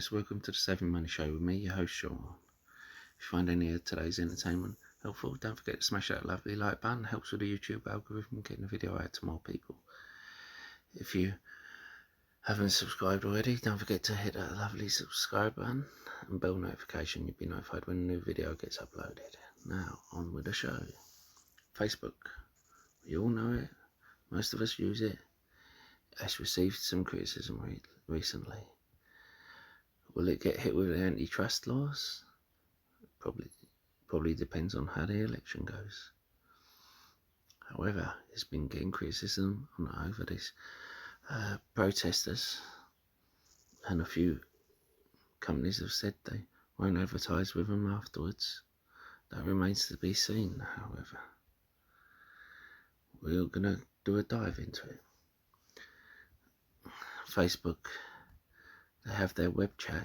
guys, welcome to the Saving Money Show with me, your host Sean. If you find any of today's entertainment helpful, don't forget to smash that lovely like button. It helps with the YouTube algorithm getting the video out to more people. If you haven't subscribed already, don't forget to hit that lovely subscribe button and bell notification. You'll be notified when a new video gets uploaded. Now, on with the show. Facebook. We all know it. Most of us use it. It's received some criticism recently. Will it get hit with antitrust laws? Probably depends on how the election goes. However, it's been getting criticism over these protesters, and a few companies have said they won't advertise with them afterwards. That remains to be seen, however. We're going to do a dive into it. Facebook, they have their web chat,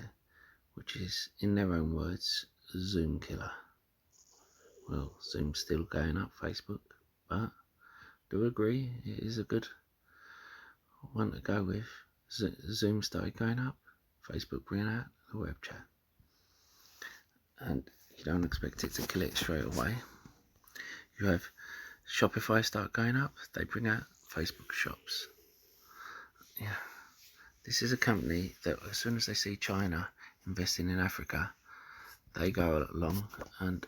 which is, in their own words, Zoom killer. Well, Zoom's still going up, Facebook, but do agree it is a good one to go with. Zoom started going up, Facebook bringing out the web chat, and you don't expect it to kill it straight away. You have Shopify start going up, they bring out Facebook shops. Yeah, this is a company that as soon as they see China investing in Africa, they go along and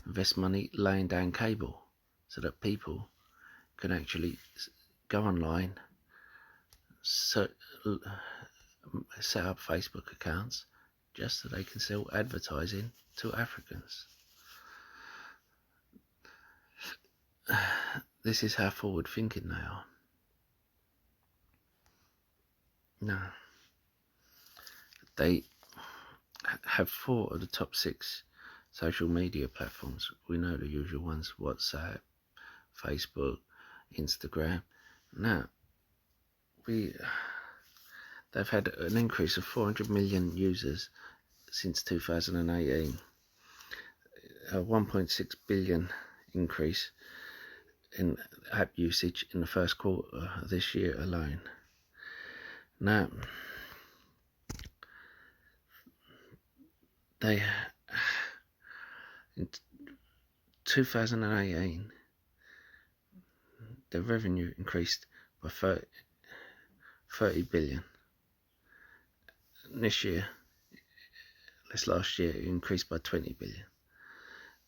invest money laying down cable so that people can actually go online, set up Facebook accounts just so they can sell advertising to Africans. This is how forward thinking they are. Now, they have 4 of the top 6 social media platforms. We know the usual ones: WhatsApp, Facebook, Instagram. Now, they've had an increase of 400 million users since 2018, a 1.6 billion increase in app usage in the first quarter of this year alone. Now, they in 2018 the revenue increased by 30 billion. This last year, it increased by 20 billion.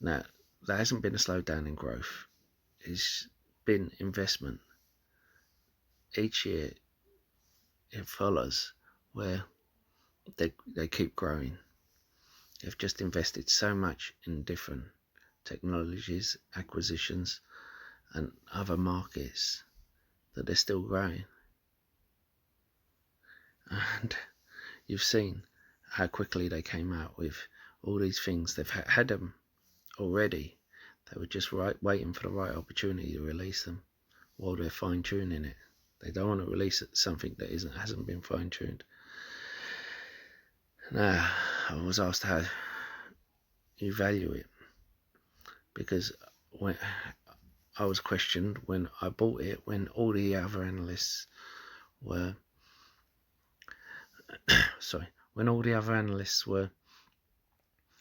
Now, there hasn't been a slowdown in growth. It's been investment. Each year it follows where they keep growing. They've just invested so much in different technologies, acquisitions, and other markets that they're still growing. And you've seen how quickly they came out with all these things. They've had them already. They were just waiting for the right opportunity to release them while they're fine-tuning it. They don't want to release something that hasn't been fine-tuned. Now, I was asked how you value it, because when I was questioned when I bought it, when all the other analysts were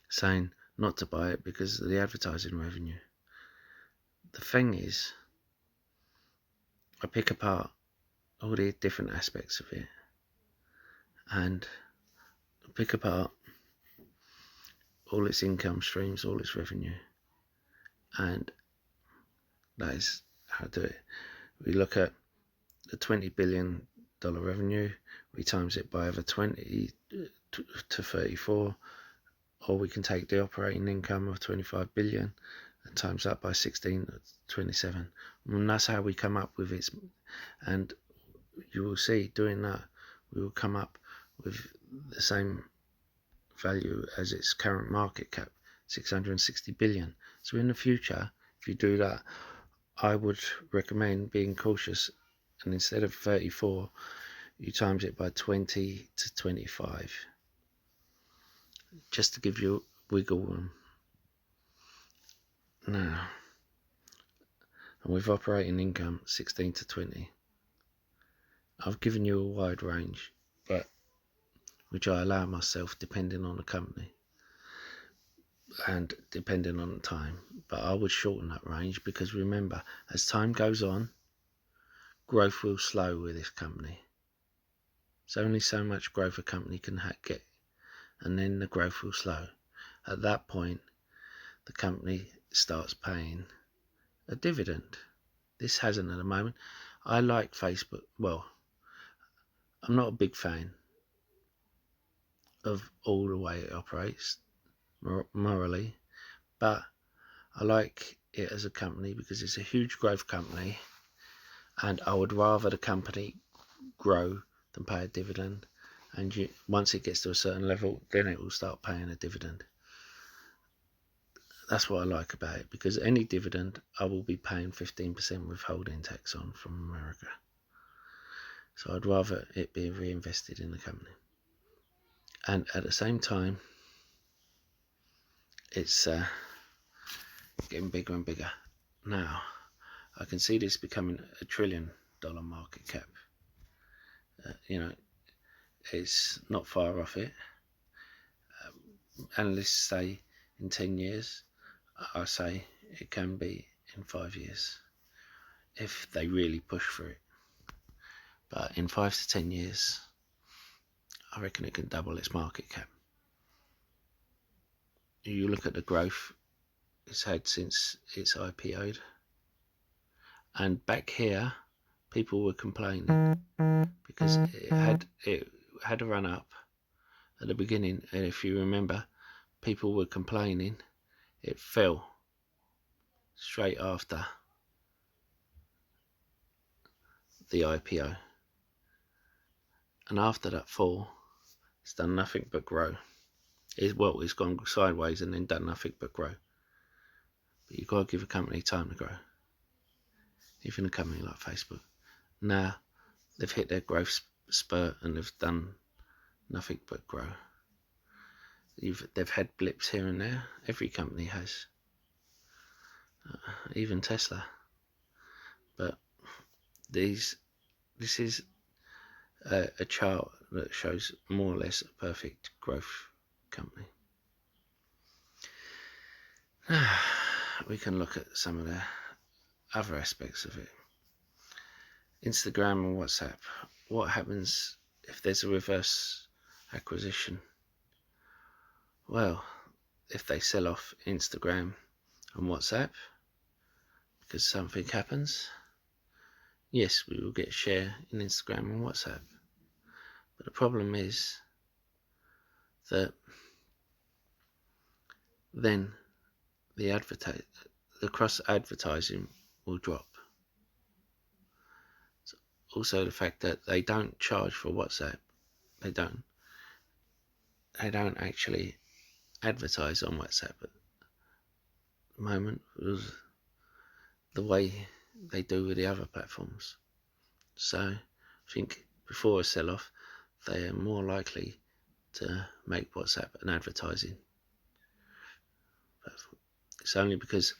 saying not to buy it because of the advertising revenue. The thing is, I pick apart all the different aspects of it and pick apart all its income streams, all its revenue, and that is how I do it. We look at the $20 billion revenue, we times it by over 20 to 34, or we can take the operating income of 25 billion and times that by 16 to 27, and that's how we come up with it. And you will see, doing that, we will come up with the same value as its current market cap, 660 billion. So in the future, if you do that, I would recommend being cautious, and instead of 34, you times it by 20 to 25, just to give you wiggle room. Now, and with operating income 16 to 20, I've given you a wide range, but which I allow myself depending on the company and depending on the time. But I would shorten that range because remember, as time goes on, growth will slow with this company. There's only so much growth a company can get, and then the growth will slow. At that point, the company starts paying a dividend. This hasn't at the moment. I like Facebook. Well, I'm not a big fan of all the way it operates morally, but I like it as a company because it's a huge growth company, and I would rather the company grow than pay a dividend. And once it gets to a certain level, then it will start paying a dividend. That's what I like about it, because any dividend I will be paying 15% withholding tax on from America. So I'd rather it be reinvested in the company. And at the same time, it's getting bigger and bigger. Now, I can see this becoming a $1 trillion market cap. It's not far off it. Analysts say in 10 years. I say it can be in 5 years if they really push for it. But in 5 to 10 years, I reckon it can double its market cap. You look at the growth it's had since it's IPO'd, and back here people were complaining because it had a run up at the beginning, and if you remember, people were complaining it fell straight after the IPO, and after that fall it's done nothing but grow. It's gone sideways and then done nothing but grow. But you've got to give a company time to grow, even a company like Facebook. Now they've hit their growth spurt and they've done nothing but grow. They've had blips here and there. Every company has, even Tesla. But this is a chart that shows more or less a perfect growth company. We can look at some of the other aspects of it. Instagram and WhatsApp. What happens if there's a reverse acquisition? Well, if they sell off Instagram and WhatsApp because something happens, yes, we will get a share in Instagram and WhatsApp. But the problem is that then the cross advertising will drop. Also, the fact that they don't charge for WhatsApp, they don't actually advertise on WhatsApp at the moment, was the way they do with the other platforms. So I think before a sell-off, they are more likely to make WhatsApp an advertising platform. It's only because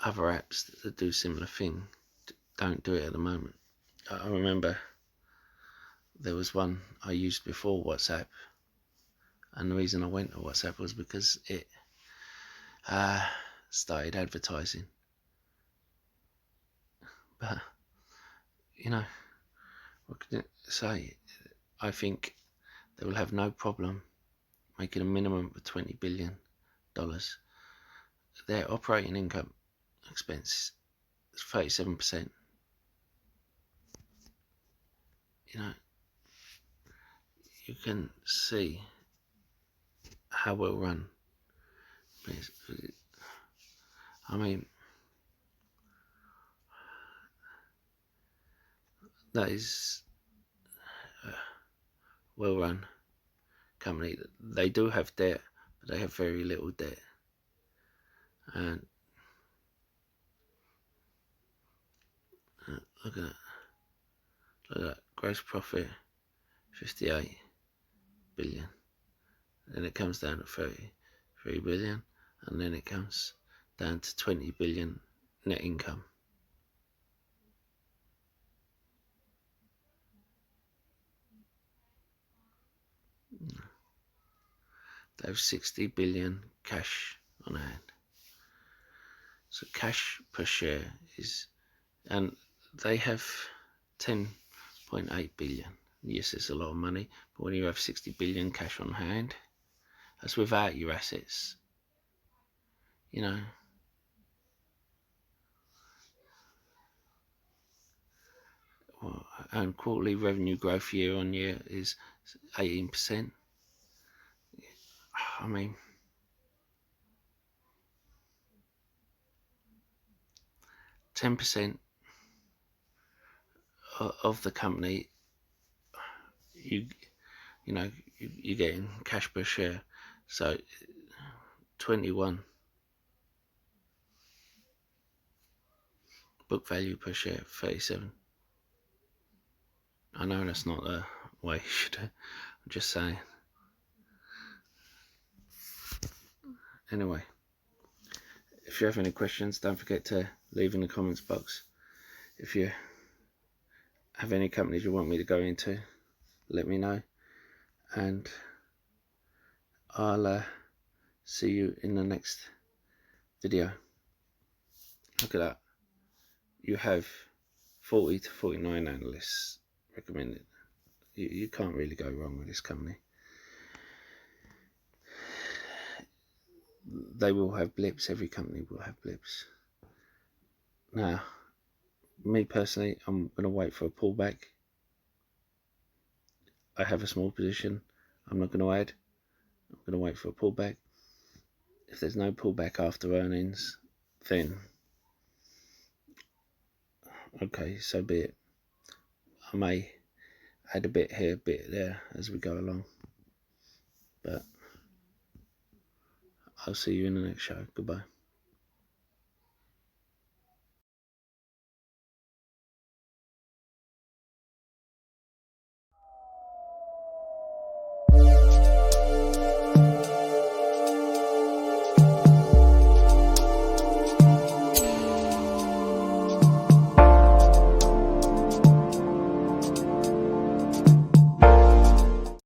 other apps that do similar thing don't do it at the moment. I remember there was one I used before WhatsApp, and the reason I went to WhatsApp was because it started advertising. But what can I say? I think they will have no problem making a minimum of $20 billion. Their operating income expense is 37%. You can see how well run. I mean, that is a well run company. They do have debt, but they have very little debt. And look at that gross profit, 58 billion. Then it comes down to 33 billion, and then it comes down to 20 billion net income. They have 60 billion cash on hand. So cash per share is, and they have 10.8 billion. Yes, it's a lot of money, but when you have 60 billion cash on hand, that's without your assets. You know, and quarterly revenue growth year on year is 18%. I mean, 10% of the company, you know, you're getting cash per share. So 21 book value per share, 37. I know that's not the way you should do. I'm just saying. Anyway, if you have any questions, don't forget to leave in the comments box. If you have any companies you want me to go into, let me know, and I'll see you in the next video. Look at that. You have 40 to 49 analysts recommended. You can't really go wrong with this company. They will have blips. Every company will have blips. Now, me personally, I'm going to wait for a pullback. I have a small position. I'm not going to add. I'm going to wait for a pullback. If there's no pullback after earnings, then okay, so be it. I may add a bit here, a bit there as we go along. But I'll see you in the next show. Goodbye.